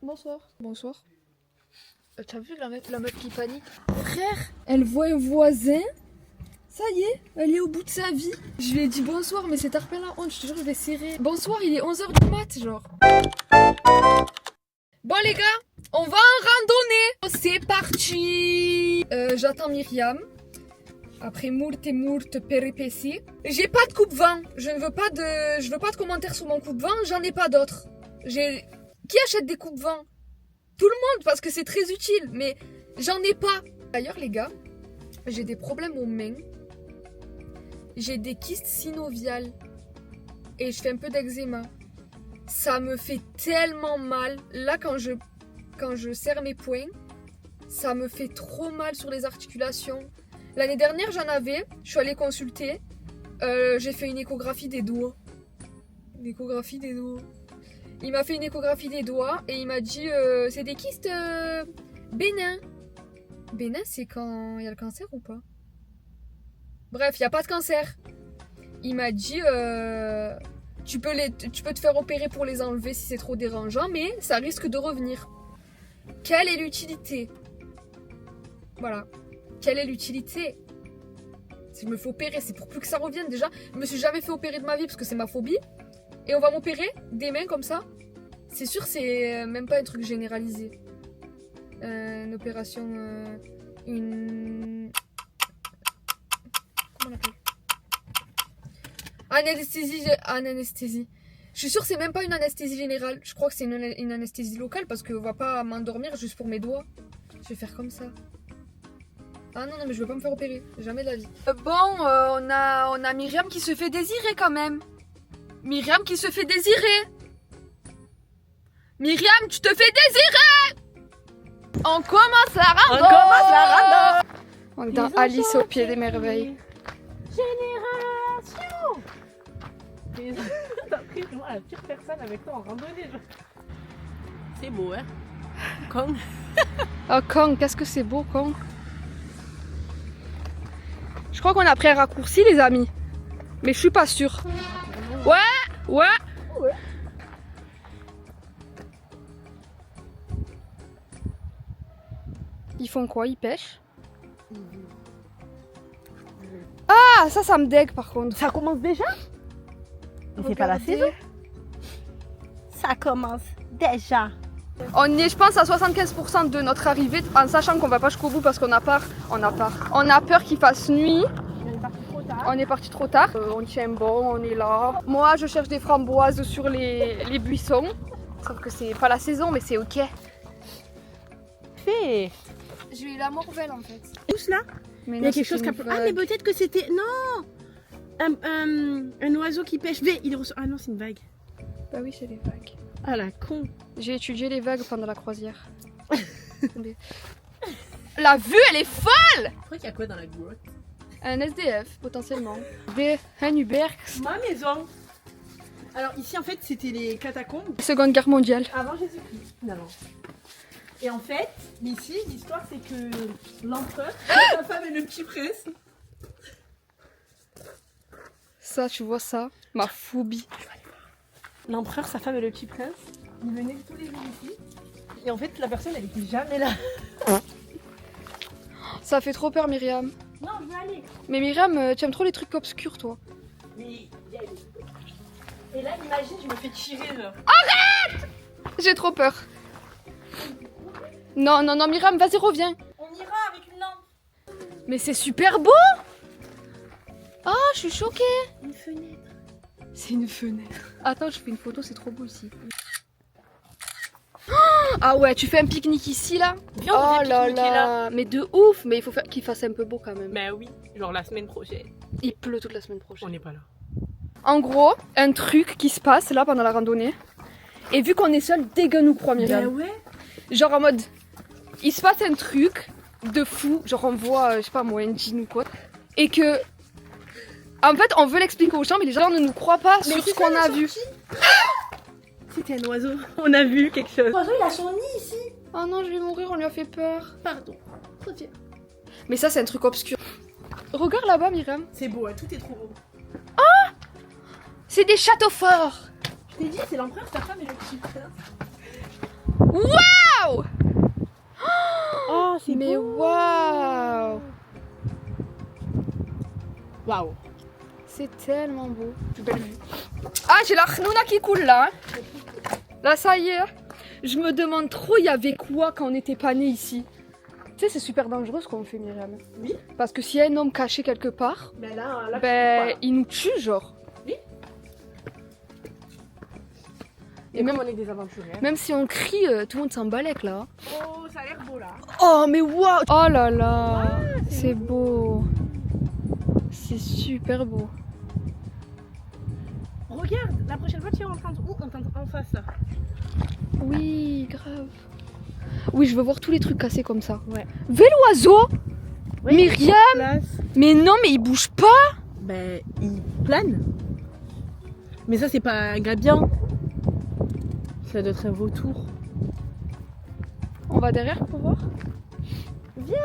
Bonsoir. Bonsoir. T'as vu la meuf qui panique? Frère, elle voit un voisin. Ça y est, elle est au bout de sa vie. Je lui ai dit bonsoir, mais c'est tarpin la honte, je te jure, je vais serrer. Bonsoir, il est 11h du mat, genre. Bon les gars, on va en randonnée. C'est parti. J'attends Myriam. Après moult et moult péripéties. J'ai pas de coupe-vent. Je veux pas de commentaires sur mon coupe-vent, j'en ai pas d'autres. Qui achète des coupe-vent? Tout le monde, parce que c'est très utile, mais j'en ai pas. D'ailleurs les gars, j'ai des problèmes aux mains. J'ai des kystes synoviales. Et je fais un peu d'eczéma. Ça me fait tellement mal. Là, quand je serre mes poings, ça me fait trop mal sur les articulations. L'année dernière, j'en avais. Je suis allée consulter. J'ai fait une échographie des doigts. Une échographie des doigts. Il m'a fait une échographie des doigts et il m'a dit c'est des kystes bénins. Bénin, c'est quand il y a le cancer ou pas? Bref, il n'y a pas de cancer. Il m'a dit tu peux te faire opérer pour les enlever si c'est trop dérangeant, mais ça risque de revenir. Quelle est l'utilité? Voilà. Quelle est l'utilité? Si je me fais opérer, c'est pour plus que ça revienne. Déjà, je me suis jamais fait opérer de ma vie parce que c'est ma phobie. Et on va m'opérer des mains comme ça. C'est sûr, c'est même pas un truc généralisé. Une opération... Comment on l'appelle? Anesthésie. Je suis sûre que c'est même pas une anesthésie générale. Je crois que c'est une anesthésie locale parce qu'on va pas m'endormir juste pour mes doigts. Je vais faire comme ça. Ah non, mais je veux pas me faire opérer. Jamais de la vie. On a Myriam qui se fait désirer quand même. Myriam qui se fait désirer. Myriam, tu te fais désirer. On commence la rando. On est dans Alice au pied des merveilles. Génération. T'as pris vraiment la pire personne avec toi en randonnée. C'est beau, hein? Kong. Oh Kong, qu'est-ce que c'est beau Kong. Je crois qu'on a pris un raccourci les amis. Mais je suis pas sûre. Ouais. Ils font quoi? Ils pêchent? Ah, ça me dégue par contre. Ça commence déjà? Mais c'est pas la saison. Ça commence déjà. On est, je pense, à 75% de notre arrivée, en sachant qu'on va pas jusqu'au bout parce qu'on a peur. On a peur qu'il fasse nuit. On est parti trop tard. On tient bon, on est là. Moi, je cherche des framboises sur les buissons. Sauf que c'est pas la saison, mais c'est ok. Fait. J'ai eu la morvelle en fait. Tous là? Mais il y a quelque chose qui a... Ah, mais peut-être que c'était... Non! Un oiseau qui pêche. Ah non, c'est une vague. Bah oui, c'est des vagues. Ah la con. J'ai étudié les vagues pendant la croisière. La vue, elle est folle! Je crois qu'il y a quoi dans la grotte? Un SDF, potentiellement. Un Uber. Ma maison. Alors ici, en fait, c'était les catacombes. Seconde guerre mondiale. Avant Jésus-Christ, finalement. Et en fait, ici, l'histoire, c'est que l'empereur, sa femme et le petit prince... Ça, tu vois ça? Ma phobie. L'empereur, sa femme et le petit prince, ils venaient tous les jours ici. Et en fait, la personne, elle était jamais là. Ça fait trop peur, Myriam. Non, je veux aller. Mais Myriam, tu aimes trop les trucs obscurs, toi. Mais et là, imagine, je me fais tirer là. Arrête! J'ai trop peur. Non, Myriam, vas-y, reviens. On ira avec une lampe. Mais c'est super beau! Oh, je suis choquée. Une fenêtre. C'est une fenêtre. Attends, je fais une photo, c'est trop beau ici. Ah ouais, tu fais un pique-nique ici là? Viens, on fait pique-niquer là. Mais de ouf, mais il faut qu'il fasse un peu beau quand même. Bah oui, genre la semaine prochaine. Il pleut toute la semaine prochaine. On n'est pas là. En gros, un truc qui se passe là pendant la randonnée. Et vu qu'on est seul, dès que nous croit Myriam. Bah ouais. Genre en mode, il se passe un truc de fou. Genre on voit, je sais pas moi, un djinn ou quoi. Et que, en fait, on veut l'expliquer aux gens, mais les gens ne nous croient pas sur ce qu'on a vu. C'était un oiseau. On a vu quelque chose. L'oiseau, il a son nid ici. Oh non, je vais mourir, on lui a fait peur. Pardon. Reviens. Mais ça, c'est un truc obscur. Regarde là-bas, Myriam. C'est beau, hein, tout est trop beau. C'est des châteaux forts. Je t'ai dit, c'est l'empereur, sa femme et le petit prince. Waouh! Oh, c'est Mais beau. waouh! Waouh. C'est tellement beau. Belle vue. Ah, j'ai la Khnouna qui coule là. Hein. Là, ça y est. Je me demande trop, il y avait quoi quand on n'était pas né ici? Tu sais, c'est super dangereux ce qu'on fait, Myriam. Oui. Parce que s'il y a un homme caché quelque part, Ben là, ben, il nous tue, genre. Oui. Et même on est des aventuriers. Même si on crie, tout le monde s'en balèque là. Oh, ça a l'air beau là. Oh, mais waouh! Oh là là! Ouais, c'est beau. C'est super beau. Regarde, la prochaine fois, tu vas entendre où? Entendre en face là. Oui, grave. Oui, je veux voir tous les trucs cassés comme ça. Ouais. Vélo-oiseau! Oui, Myriam! place. Mais non, mais il bouge pas! Ben, il plane. Mais ça, c'est pas un gabion. Ça doit être un vautour. On va derrière pour voir. Viens.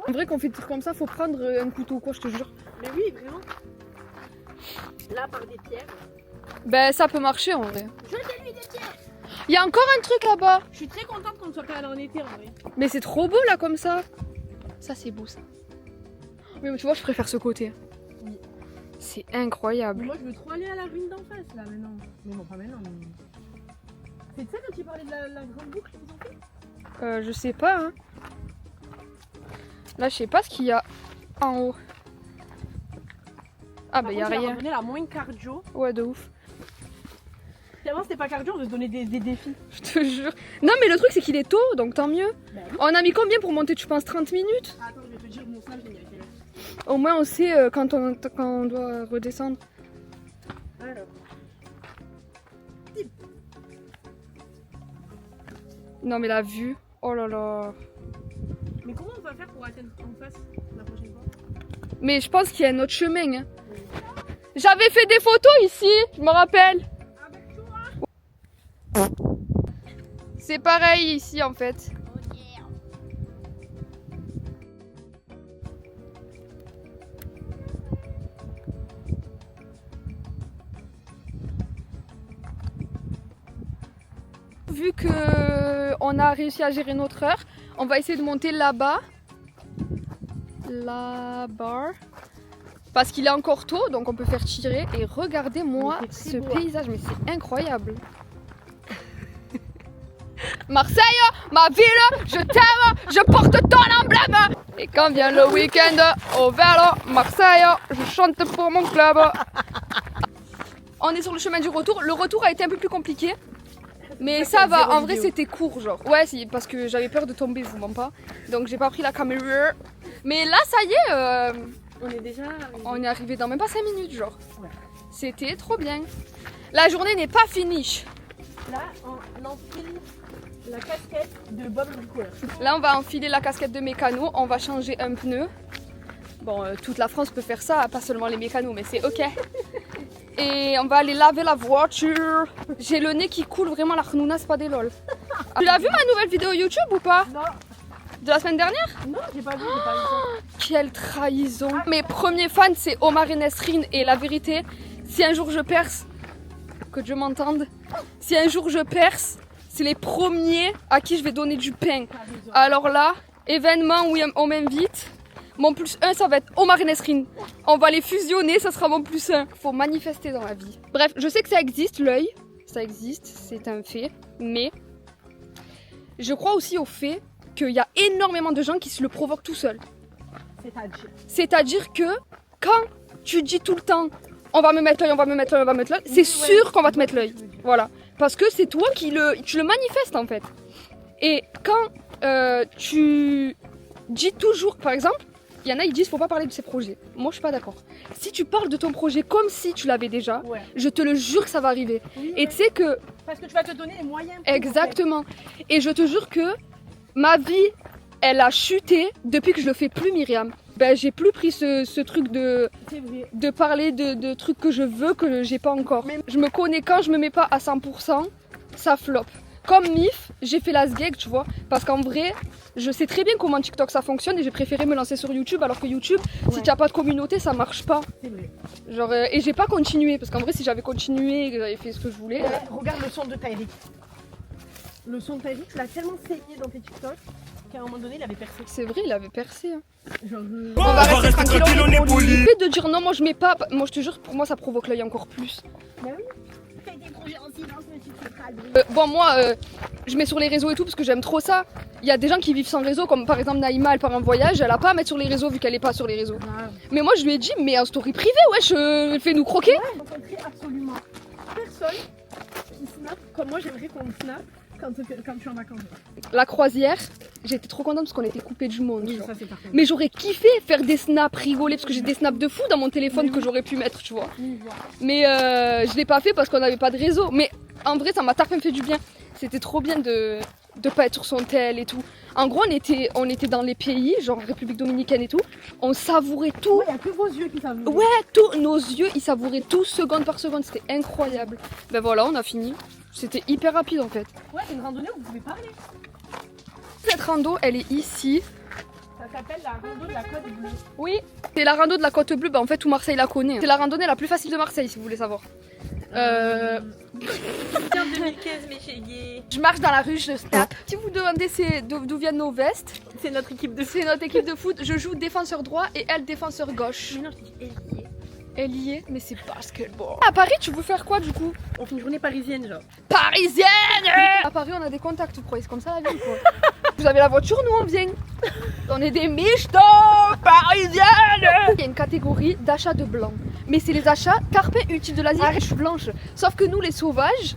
En vrai, quand on fait des trucs comme ça, faut prendre un couteau ou quoi, je te jure. Mais oui, vraiment. Là, par des pierres. Ben, ça peut marcher en vrai. Jetez-lui des pierres. Il y a encore un truc là-bas. Je suis très contente qu'on ne soit pas allé en été en vrai. Mais c'est trop beau là comme ça. Ça, c'est beau ça. Oui, mais tu vois, je préfère ce côté. Oui. C'est incroyable. Moi, je veux trop aller à la ruine d'en face là maintenant. Mais bon, pas maintenant. Mais... C'est ça quand tu parlais de la grande boucle qu'ils ont fait? Je sais pas, hein. Là, je sais pas ce qu'il y a en haut. Ah, bah, y a rien. On donné la moins cardio. Ouais, de ouf. Avant, c'était pas cardio, on veut se donner des défis. Je te jure. Non, mais le truc, c'est qu'il est tôt, donc tant mieux. Bah oui. On a mis combien pour monter, tu penses 30 minutes? Attends, je vais te dire mon stage, j'ai mis à quelle heure. Au moins, on sait quand on doit redescendre. Alors. Non, mais la vue. Oh là là. Mais comment on va faire pour atteindre en face la prochaine fois? Mais je pense qu'il y a un autre chemin. Hein. J'avais fait des photos ici, je me rappelle. Avec toi? C'est pareil ici en fait. Vu que on a réussi à gérer notre heure, on va essayer de monter là-bas. Là-bas. Parce qu'il est encore tôt, donc on peut faire tirer. Et regardez-moi Mais c'est ce très beau, hein. paysage, mais c'est incroyable. Marseille, ma ville, je t'aime, je porte ton emblème. Et quand vient le week-end au vélo, Marseille, je chante pour mon club. On est sur le chemin du retour. Le retour a été un peu plus compliqué. Mais ça va, en vrai c'était court genre. Ouais, parce que j'avais peur de tomber, je vous mens pas. Donc j'ai pas pris la caméra. Mais là ça y est, On est déjà arrivé. on est arrivé dans même pas 5 minutes genre. Ouais. C'était trop bien. La journée n'est pas finie. Là, on enfile la casquette de Bob Bricoleur. Là on va enfiler la casquette de mécano, on va changer un pneu. Bon, toute la France peut faire ça, pas seulement les mécanos, mais c'est ok. Et on va aller laver la voiture. J'ai le nez qui coule, vraiment la Khnouna, c'est pas des lol. Tu l'as vu ma nouvelle vidéo YouTube ou pas? Non, De la semaine dernière? non, j'ai pas vu ça. Quelle trahison. Mes premiers fans c'est Omar et Nesrine et la vérité, si un jour je perce, que Dieu m'entende, si un jour je perce, c'est les premiers à qui je vais donner du pain. Alors là, événement où on m'invite, mon plus 1 ça va être Omar et Nesrine. On va les fusionner, ça sera mon plus 1. Faut manifester dans la vie. Bref, je sais que ça existe, l'œil. Ça existe, c'est un fait. Mais je crois aussi au fait qu'il y a énormément de gens qui se le provoquent tout seuls. C'est-à-dire. C'est-à-dire que quand tu dis tout le temps on va me mettre l'œil, on va me mettre l'œil, on va me mettre l'œil, c'est sûr qu'on va te mettre l'œil. Voilà. Parce que c'est toi qui tu le manifestes en fait. Et quand tu dis toujours, par exemple, il y en a ils disent faut pas parler de ses projets. Moi je suis pas d'accord. Si tu parles de ton projet comme si tu l'avais déjà, Ouais. je te le jure que ça va arriver. Oui, Et tu sais que parce que tu vas te donner les moyens. pour exactement. Et je te jure que ma vie, elle a chuté depuis que je le fais plus, Myriam. Ben, j'ai plus pris ce truc faire. C'est vrai. de parler de trucs que je veux, que j'ai pas encore. Mais- Je me connais quand je me mets pas à 100%, ça floppe. Comme Mif, j'ai fait la sgeg, tu vois. Parce qu'en vrai, je sais très bien comment TikTok ça fonctionne et j'ai préféré me lancer sur YouTube. Alors que YouTube, si Ouais. tu n'as pas de communauté, ça marche pas. C'est vrai. Genre, et j'ai pas continué. Parce qu'en vrai, si j'avais continué et que j'avais fait ce que je voulais. Regarde le son de Tyreek. Le son de ta vie, tu l'as tellement saigné dans tes TikTok qu'à un moment donné, il avait percé. C'est vrai, il avait percé. Hein. Genre, On va rester tranquille, on est poli. Le fait de dire non, moi je mets pas. Moi je te jure, pour moi ça provoque l'œil encore plus. bah oui. Fais des projets en silence, mais tu te fais pas Bon, moi je mets sur les réseaux et tout parce que j'aime trop ça. Il y a des gens qui vivent sans réseau, comme par exemple Naïma, elle part en voyage, elle a pas à mettre sur les réseaux vu qu'elle est pas sur les réseaux. Mais moi je lui ai dit, mais en story privée, wesh, fais-nous croquer. Ouais, rencontrer absolument personne qui snap comme moi j'aimerais qu'on me snap quand tu es en vacances. La croisière, j'étais trop contente parce qu'on était coupés du monde. Oui, genre. ça c'est parfait. Mais j'aurais kiffé faire des snaps, rigoler, parce que j'ai des snaps de fou dans mon téléphone que j'aurais pu mettre, tu vois. Oui, voilà. Mais je l'ai pas fait parce qu'on n'avait pas de réseau. Mais en vrai, ça m'a tarpin fait du bien. C'était trop bien de pas être sur son tel et tout. En gros, on était dans les pays, genre République Dominicaine et tout. On savourait tout. Ouais, y a que vos yeux qui savent. Ouais, tous nos yeux, ils savouraient tout seconde par seconde. C'était incroyable. Ben voilà, on a fini. C'était hyper rapide en fait. Ouais, c'est une randonnée où vous pouvez parler. Cette rando, elle est ici. Ça s'appelle la rando de la Côte Bleue. Oui, c'est la rando de la Côte Bleue. Bah en fait, tout Marseille la connaît. C'est la randonnée la plus facile de Marseille, si vous voulez savoir. Tiens, 2015, mes chéris. Je marche dans la rue, je snap. Si vous demandez d'où viennent nos vestes, C'est notre équipe de c'est notre équipe de foot. Je joue défenseur droit et elle défenseur gauche. Mais non, je te dis ailier. Elle y est, mais c'est basketball. À Paris, tu veux faire quoi du coup? On fait une journée parisienne, genre. Parisienne. À Paris, on a des contacts, vous croyez? C'est comme ça la vie, quoi. Vous avez la voiture, nous on vient. On est des michtos parisiennes. Il y a une catégorie d'achat de blanc. Mais c'est les achats carpe utiles de l'Asie. Je suis blanche. Sauf que nous, les sauvages,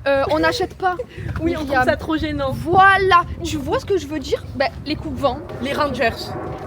on n'achète pas. Oui, on trouve ça trop gênant. Voilà. Tu vois ce que je veux dire? Ben, les coupes-vents, Les Rangers.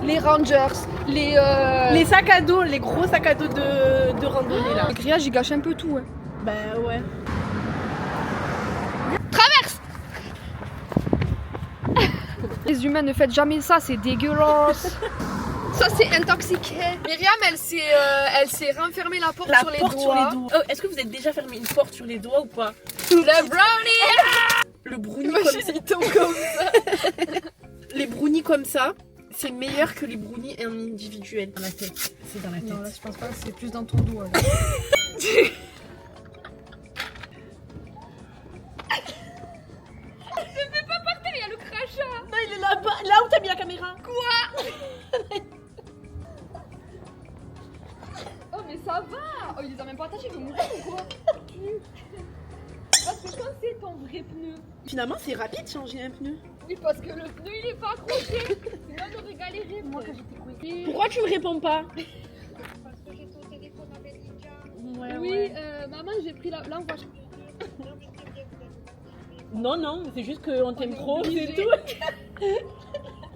les Rangers, Les sacs à dos, les gros sacs à dos de randonnée là. Le grillage, il gâche un peu tout. Hein. Bah ouais. Les humains ne faites jamais ça, c'est dégueulasse. Ça c'est intoxiqué. Myriam, elle s'est renfermée la porte sur les doigts. Oh, est-ce que vous êtes déjà fermé une porte sur les doigts ou pas? Le brownie. Le brownie comme ça. Les brownies comme ça, c'est meilleur que les brownies individuels. Dans la tête. C'est dans la tête. Non, là, je pense pas, c'est plus dans ton doigt. Il y a le crachat. Non, il est là-bas. Là où t'as mis la caméra. Oh mais ça va. Oh, il les a même pas attachés, ils vont mourir ou quoi? Parce que quand c'est ton vrai pneu. Finalement, c'est rapide de changer un pneu. Oui, parce que le pneu il est pas accroché. Sinon on aurait galéré. Moi quand j'étais coincée. Pourquoi tu me réponds pas? Parce que j'étais au téléphone avec Ninja. Ouais, Oui, maman, j'ai pris la. Là, on va. Non, non, c'est juste qu'on t'aime trop, obligé. c'est tout.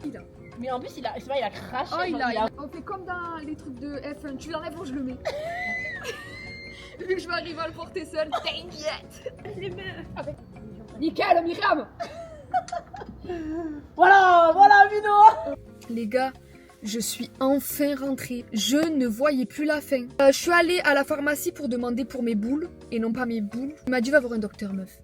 Il a. Mais en plus, il a craché. Oh, il genre, a. On fait comme dans les trucs de F1. Tu l'enlèves, je le mets. Vu que je vais arriver à le porter seul, t'inquiète. Les mains. Nickel, Myriam. Voilà, Vino. Les gars, je suis enfin rentrée. Je ne voyais plus la fin. Je suis allée à la pharmacie pour demander pour mes boules et non pas mes boules. Il m'a dit va voir un docteur, meuf.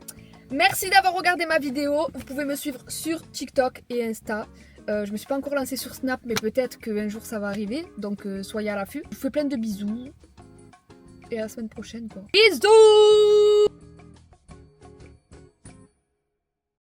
Merci d'avoir regardé ma vidéo. Vous pouvez me suivre sur TikTok et Insta. Je me suis pas encore lancée sur Snap, mais peut-être qu'un jour ça va arriver. Donc soyez à l'affût. Je vous fais plein de bisous. Et à la semaine prochaine, quoi. Bisous.